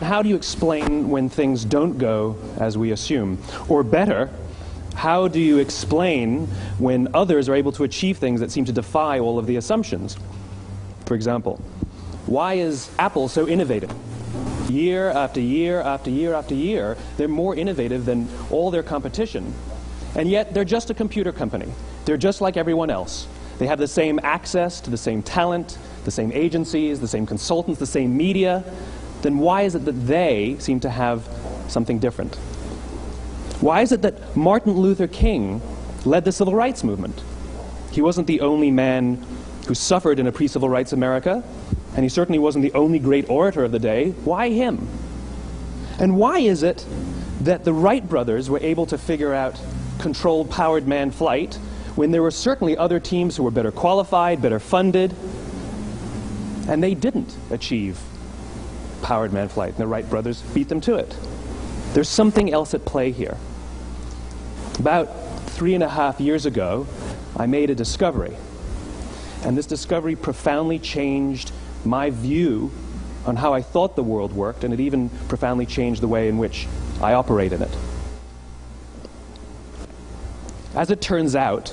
how do you explain when things don't go as we assume? Or better, how do you explain when others are able to achieve things that seem to defy all of the assumptions? For example, why is Apple so innovative? Year after year after year after year, they're more innovative than all their competition. And yet, they're just a computer company. They're just like everyone else. They have the same access to the same talent, the same agencies, the same consultants, the same media. Then why is it that they seem to have something different? Why is it that Martin Luther King led the civil rights movement? He wasn't the only man who suffered in a pre-civil rights America, and he certainly wasn't the only great orator of the day. Why him? And why is it that the Wright brothers were able to figure out controlled powered manned flight when there were certainly other teams who were better qualified, better funded, and they didn't achieve powered manned flight, and the Wright brothers beat them to it? There's something else at play here. About 3.5 years ago, I made a discovery, and this discovery profoundly changed my view on how I thought the world worked, and it even profoundly changed the way in which I operate in it. As it turns out,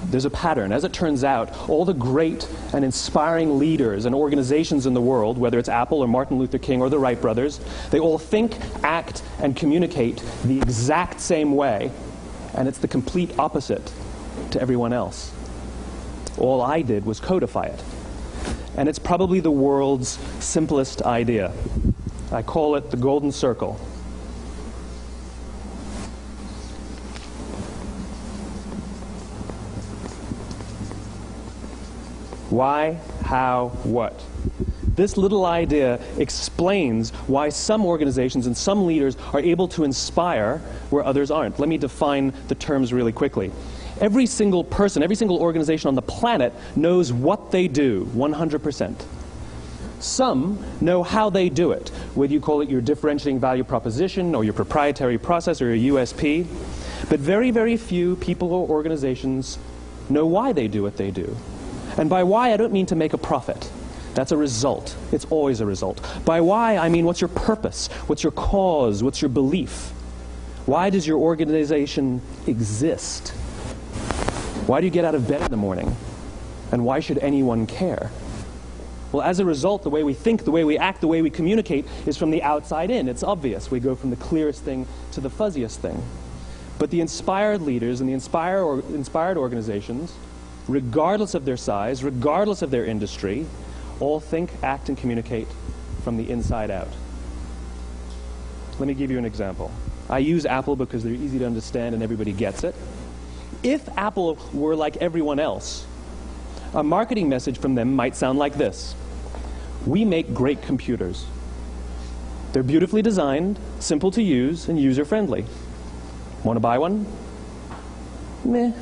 there's a pattern. As it turns out, all the great and inspiring leaders and organizations in the world, whether it's Apple or Martin Luther King or the Wright brothers, they all think, act, and communicate the exact same way, and it's the complete opposite to everyone else. All I did was codify it. And it's probably the world's simplest idea. I call it the golden circle. Why, how, what? This little idea explains why some organizations and some leaders are able to inspire where others aren't. Let me define the terms really quickly. Every single person, every single organization on the planet knows what they do, 100%. Some know how they do it, whether you call it your differentiating value proposition or your proprietary process or your USP. But very, very few people or organizations know why they do what they do. And by why, I don't mean to make a profit. That's a result. It's always a result. By why, I mean what's your purpose? What's your cause? What's your belief? Why does your organization exist? Why do you get out of bed in the morning? And why should anyone care? Well, as a result, the way we think, the way we act, the way we communicate is from the outside in. It's obvious. We go from the clearest thing to the fuzziest thing. But the inspired leaders and the inspired organizations, regardless of their size, regardless of their industry, all think, act, and communicate from the inside out. Let me give you an example. I use Apple because they're easy to understand and everybody gets it. If Apple were like everyone else, a marketing message from them might sound like this. We make great computers. They're beautifully designed, simple to use, and user-friendly. Want to buy one? Meh.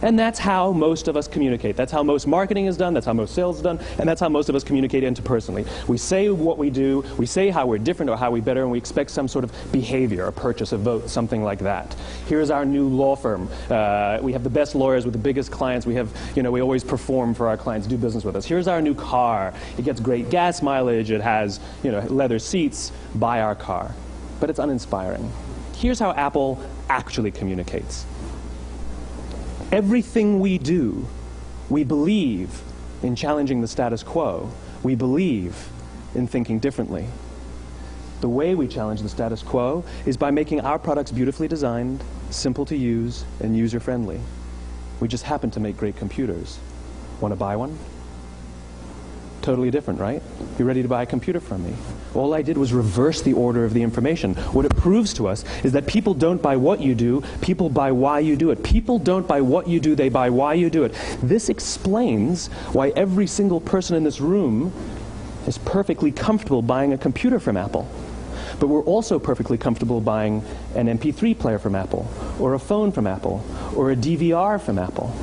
And that's how most of us communicate. That's how most marketing is done, that's how most sales is done, and that's how most of us communicate interpersonally. We say what we do, we say how we're different or how we're better, and we expect some sort of behavior, a purchase, a vote, something like that. Here's our new law firm. We have the best lawyers with the biggest clients. We have, we always perform for our clients, do business with us. Here's our new car. It gets great gas mileage. It has, leather seats. Buy our car. But it's uninspiring. Here's how Apple actually communicates. Everything we do, we believe in challenging the status quo. We believe in thinking differently. The way we challenge the status quo is by making our products beautifully designed, simple to use, and user-friendly. We just happen to make great computers. Want to buy one? Totally different, right? You're ready to buy a computer from me. All I did was reverse the order of the information. What it proves to us is that people don't buy what you do, people buy why you do it. People don't buy what you do, they buy why you do it. This explains why every single person in this room is perfectly comfortable buying a computer from Apple. But we're also perfectly comfortable buying an MP3 player from Apple, or a phone from Apple, or a DVR from Apple.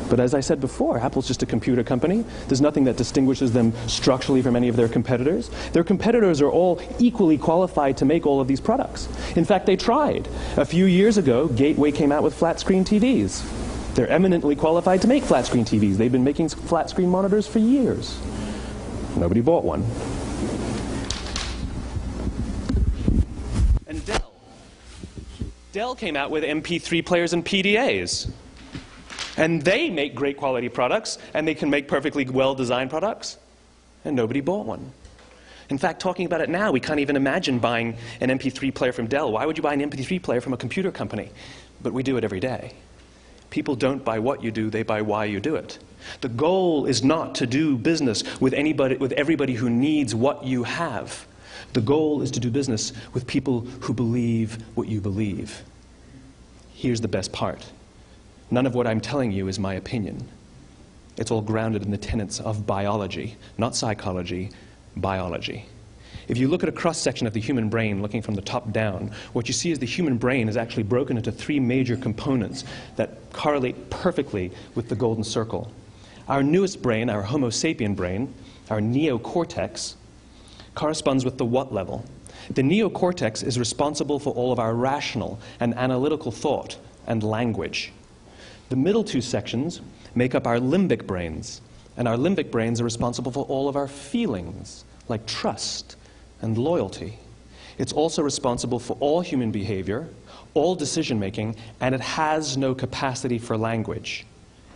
But as I said before, Apple's just a computer company. There's nothing that distinguishes them structurally from any of their competitors. Their competitors are all equally qualified to make all of these products. In fact, they tried. A few years ago, Gateway came out with flat-screen TVs. They're eminently qualified to make flat-screen TVs. They've been making flat-screen monitors for years. Nobody bought one. Dell came out with MP3 players and PDAs. And they make great quality products, and they can make perfectly well-designed products, and nobody bought one. In fact, talking about it now, we can't even imagine buying an MP3 player from Dell. Why would you buy an MP3 player from a computer company? But we do it every day. People don't buy what you do, they buy why you do it. The goal is not to do business with everybody who needs what you have. The goal is to do business with people who believe what you believe. Here's the best part. None of what I'm telling you is my opinion. It's all grounded in the tenets of biology, not psychology, biology. If you look at a cross-section of the human brain, looking from the top down, what you see is the human brain is actually broken into three major components that correlate perfectly with the golden circle. Our newest brain, our Homo sapien brain, our neocortex, corresponds with the what level. The neocortex is responsible for all of our rational and analytical thought and language. The middle two sections make up our limbic brains, and our limbic brains are responsible for all of our feelings, like trust and loyalty. It's also responsible for all human behavior, all decision-making, and it has no capacity for language.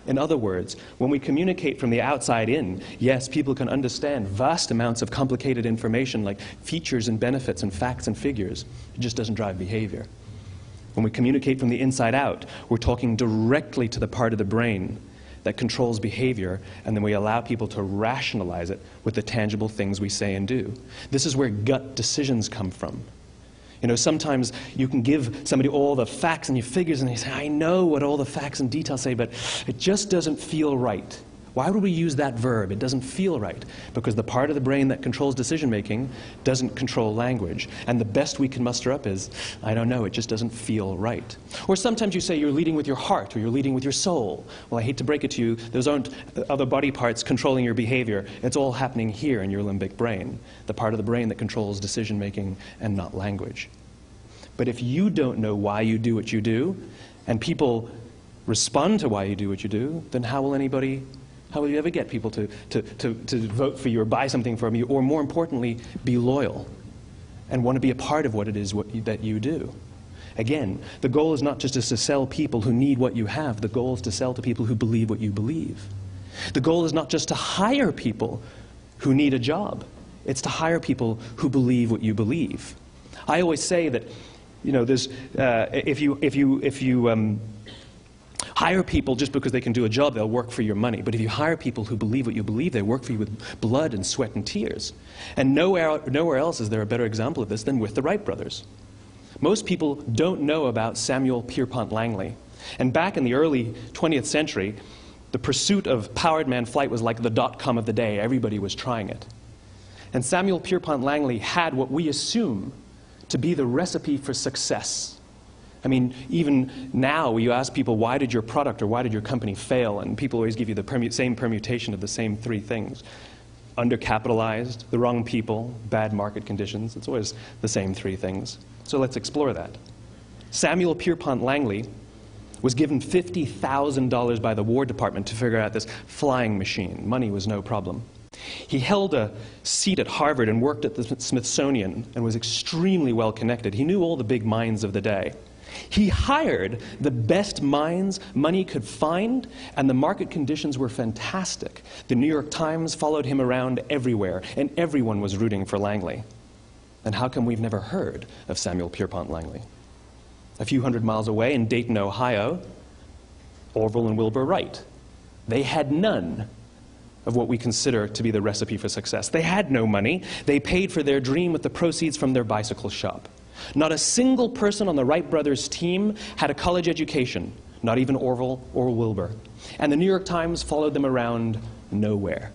In other words, when we communicate from the outside in, yes, people can understand vast amounts of complicated information like features and benefits and facts and figures. It just doesn't drive behavior. When we communicate from the inside out, we're talking directly to the part of the brain that controls behavior, and then we allow people to rationalize it with the tangible things we say and do. This is where gut decisions come from. You know, sometimes you can give somebody all the facts and your figures and they say, I know what all the facts and details say, but it just doesn't feel right. Why would we use that verb? It doesn't feel right. Because the part of the brain that controls decision-making doesn't control language. And the best we can muster up is, I don't know, it just doesn't feel right. Or sometimes you say you're leading with your heart or you're leading with your soul. Well, I hate to break it to you, those aren't other body parts controlling your behavior. It's all happening here in your limbic brain, the part of the brain that controls decision-making and not language. But if you don't know why you do what you do, and people respond to why you do what you do, then how will you ever get people to vote for you or buy something from you, or more importantly, be loyal and want to be a part of what it is that you do? Again, the goal is not just to sell people who need what you have. The goal is to sell to people who believe what you believe. The goal is not just to hire people who need a job. It's to hire people who believe what you believe. I always say that, you know, there's, if you hire people just because they can do a job, they'll work for your money. But if you hire people who believe what you believe, they work for you with blood and sweat and tears. And nowhere else is there a better example of this than with the Wright brothers. Most people don't know about Samuel Pierpont Langley. And back in the early 20th century, the pursuit of powered man flight was like the dot-com of the day. Everybody was trying it. And Samuel Pierpont Langley had what we assume to be the recipe for success. I mean, even now you ask people, why did your product or why did your company fail? And people always give you the same permutation of the same three things. Undercapitalized, the wrong people, bad market conditions. It's always the same three things. So let's explore that. Samuel Pierpont Langley was given $50,000 by the War Department to figure out this flying machine. Money was no problem. He held a seat at Harvard and worked at the Smithsonian and was extremely well connected. He knew all the big minds of the day. He hired the best minds money could find, and the market conditions were fantastic. The New York Times followed him around everywhere, and everyone was rooting for Langley. And how come we've never heard of Samuel Pierpont Langley? A few hundred miles away in Dayton, Ohio, Orville and Wilbur Wright. They had none of what we consider to be the recipe for success. They had no money. They paid for their dream with the proceeds from their bicycle shop. Not a single person on the Wright brothers' team had a college education, not even Orville or Wilbur. And the New York Times followed them around nowhere.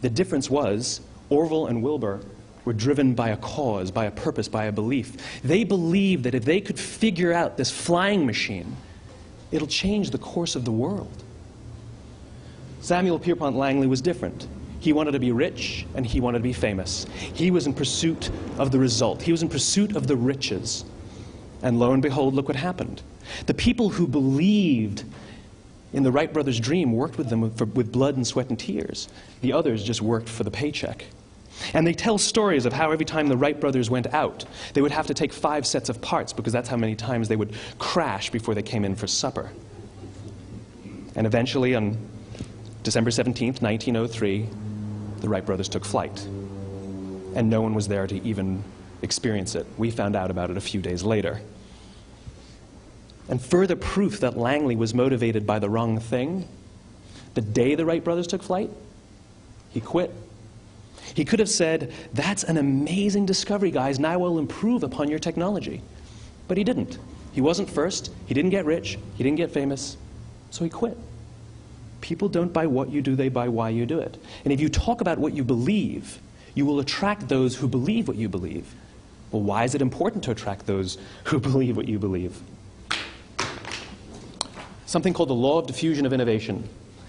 The difference was Orville and Wilbur were driven by a cause, by a purpose, by a belief. They believed that if they could figure out this flying machine, it'll change the course of the world. Samuel Pierpont Langley was different. He wanted to be rich, and he wanted to be famous. He was in pursuit of the result. He was in pursuit of the riches. And lo and behold, look what happened. The people who believed in the Wright brothers' dream worked with them with blood and sweat and tears. The others just worked for the paycheck. And they tell stories of how every time the Wright brothers went out, they would have to take 5 sets of parts because that's how many times they would crash before they came in for supper. And eventually, on December 17th, 1903, the Wright brothers took flight. And no one was there to even experience it. We found out about it a few days later. And further proof that Langley was motivated by the wrong thing, the day the Wright brothers took flight, he quit. He could have said, "That's an amazing discovery, guys. Now we'll improve upon your technology." But he didn't. He wasn't first. He didn't get rich. He didn't get famous. So he quit. People don't buy what you do, they buy why you do it. And if you talk about what you believe, you will attract those who believe what you believe. Well, why is it important to attract those who believe what you believe? Something called the law of diffusion of innovation.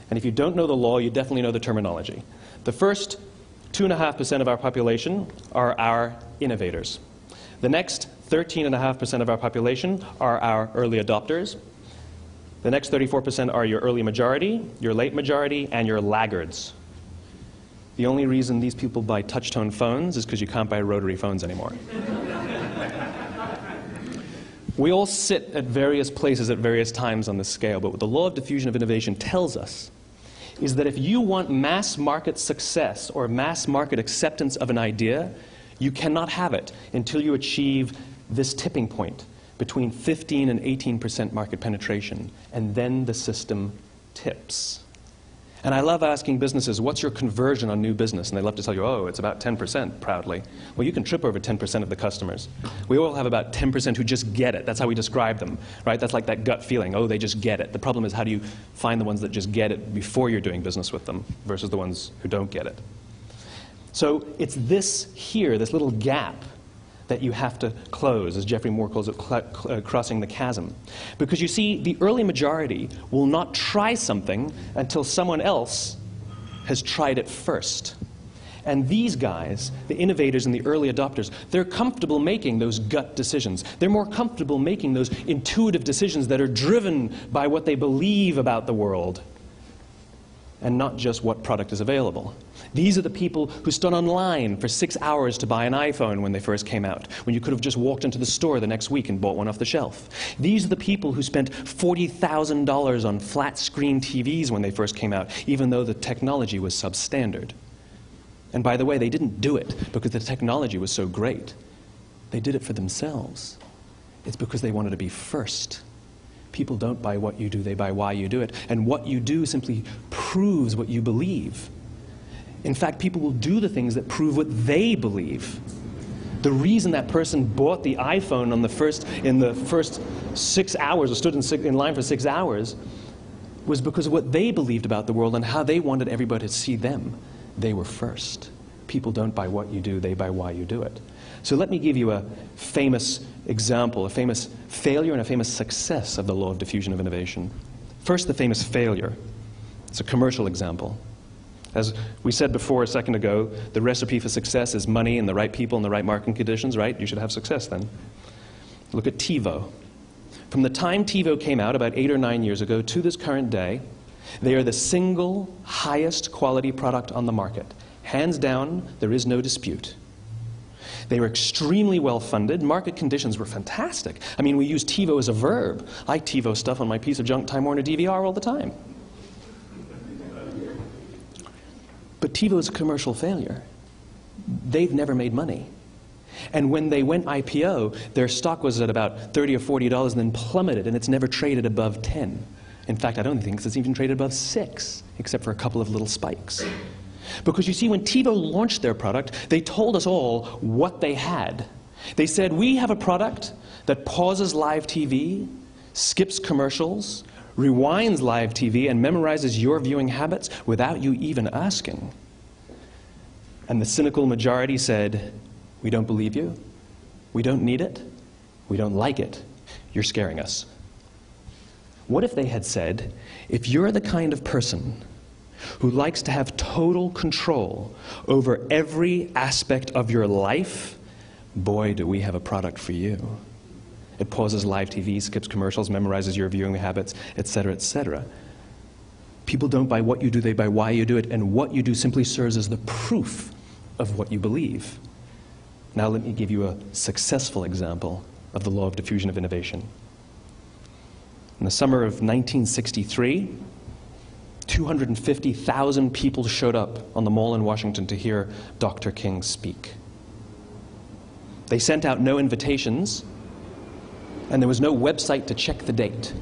And if you don't know the law, you definitely know the terminology. The first 2.5% of our population are our innovators. The next 13.5% of our population are our early adopters. The next 34% are your early majority, your late majority, and your laggards. The only reason these people buy touch-tone phones is because you can't buy rotary phones anymore. We all sit at various places at various times on the scale, but what the law of diffusion of innovation tells us is that if you want mass market success or mass market acceptance of an idea, you cannot have it until you achieve this tipping point between 15 and 18% market penetration, and then the system tips. And I love asking businesses, what's your conversion on new business? And they love to tell you, oh, it's about 10%, proudly. Well, you can trip over 10% of the customers. We all have about 10% who just get it. That's how we describe them, right? That's like that gut feeling, oh, they just get it. The problem is, how do you find the ones that just get it before you're doing business with them versus the ones who don't get it? So it's this here, this little gap, that you have to close, as Geoffrey Moore calls it, crossing the chasm. Because you see, the early majority will not try something until someone else has tried it first. And these guys, the innovators and the early adopters, they're comfortable making those gut decisions. They're more comfortable making those intuitive decisions that are driven by what they believe about the world, and not just what product is available. These are the people who stood online for 6 hours to buy an iPhone when they first came out, when you could have just walked into the store the next week and bought one off the shelf. These are the people who spent $40,000 on flat-screen TVs when they first came out, even though the technology was substandard. And by the way, they didn't do it because the technology was so great. They did it for themselves. It's because they wanted to be first. People don't buy what you do, they buy why you do it. And what you do simply proves what you believe. In fact, people will do the things that prove what they believe. The reason that person bought the iPhone in the first 6 hours, or stood in line for 6 hours, was because of what they believed about the world and how they wanted everybody to see them. They were first. People don't buy what you do, they buy why you do it. So let me give you a famous example, a famous failure and a famous success of the law of diffusion of innovation. First, the famous failure. It's a commercial example. As we said before a second ago, the recipe for success is money and the right people and the right marketing conditions, right? You should have success then. Look at TiVo. From the time TiVo came out about 8 or 9 years ago to this current day, they are the single highest quality product on the market. Hands down, there is no dispute. They were extremely well funded. Market conditions were fantastic. I mean, we use TiVo as a verb. I TiVo stuff on my piece of junk Time Warner DVR all the time. But TiVo is a commercial failure. They've never made money. And when they went IPO, their stock was at about $30 or $40 and then plummeted, and it's never traded above 10. In fact, I don't think it's even traded above 6, except for a couple of little spikes. Because you see, when TiVo launched their product, they told us all what they had. They said, we have a product that pauses live TV, skips commercials, rewinds live TV, and memorizes your viewing habits without you even asking. And the cynical majority said, we don't believe you, we don't need it, we don't like it, you're scaring us. What if they had said, if you're the kind of person who likes to have total control over every aspect of your life, boy, do we have a product for you. It pauses live TV, skips commercials, memorizes your viewing habits, etc., etc. People don't buy what you do, they buy why you do it, and what you do simply serves as the proof of what you believe. Now let me give you a successful example of the law of diffusion of innovation. In the summer of 1963, 250,000 people showed up on the Mall in Washington to hear Dr. King speak. They sent out no invitations, and there was no website to check the date.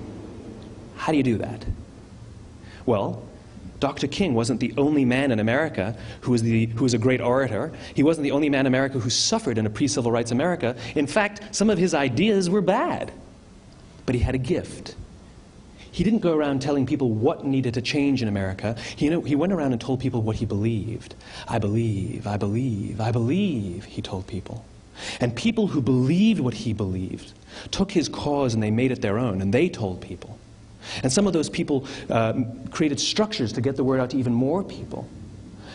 How do you do that? Well, Dr. King wasn't the only man in America who was a great orator. He wasn't the only man in America who suffered in a pre-civil rights America. In fact, some of his ideas were bad. But he had a gift. He didn't go around telling people what needed to change in America. He went around and told people what he believed. I believe, I believe, I believe, he told people. And people who believed what he believed took his cause and they made it their own, and they told people. And some of those people created structures to get the word out to even more people.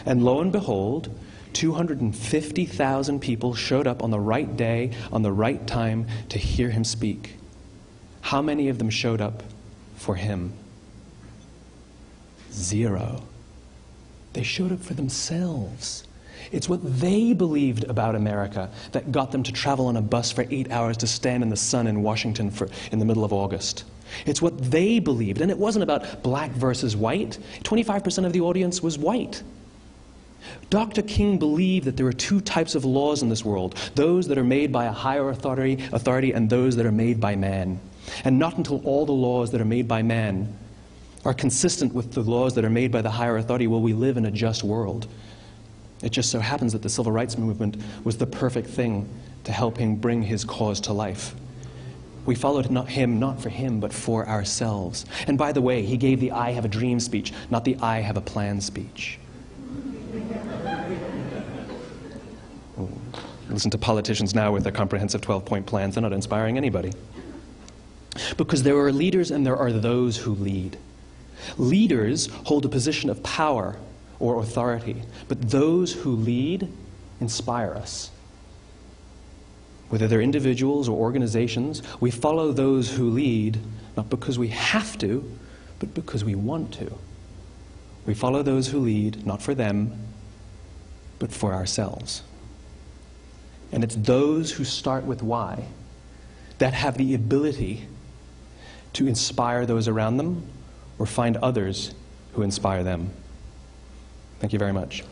And lo and behold, 250,000 people showed up on the right day, on the right time, to hear him speak. How many of them showed up for him? 0. They showed up for themselves. It's what they believed about America that got them to travel on a bus for 8 hours to stand in the sun in Washington in the middle of August. It's what they believed, and it wasn't about black versus white. 25% of the audience was white. Dr. King believed that there are two types of laws in this world, those that are made by a higher authority and those that are made by man. And not until all the laws that are made by man are consistent with the laws that are made by the higher authority will we live in a just world. It just so happens that the civil rights movement was the perfect thing to help him bring his cause to life. We followed him not for him, but for ourselves. And by the way, he gave the I have a dream speech, not the I have a plan speech. Listen to politicians now with their comprehensive 12-point plans. They're not inspiring anybody. Because there are leaders and there are those who lead. Leaders hold a position of power or authority, but those who lead inspire us. Whether they're individuals or organizations, we follow those who lead not because we have to, but because we want to. We follow those who lead not for them, but for ourselves. And it's those who start with why that have the ability to inspire those around them or find others who inspire them. Thank you very much.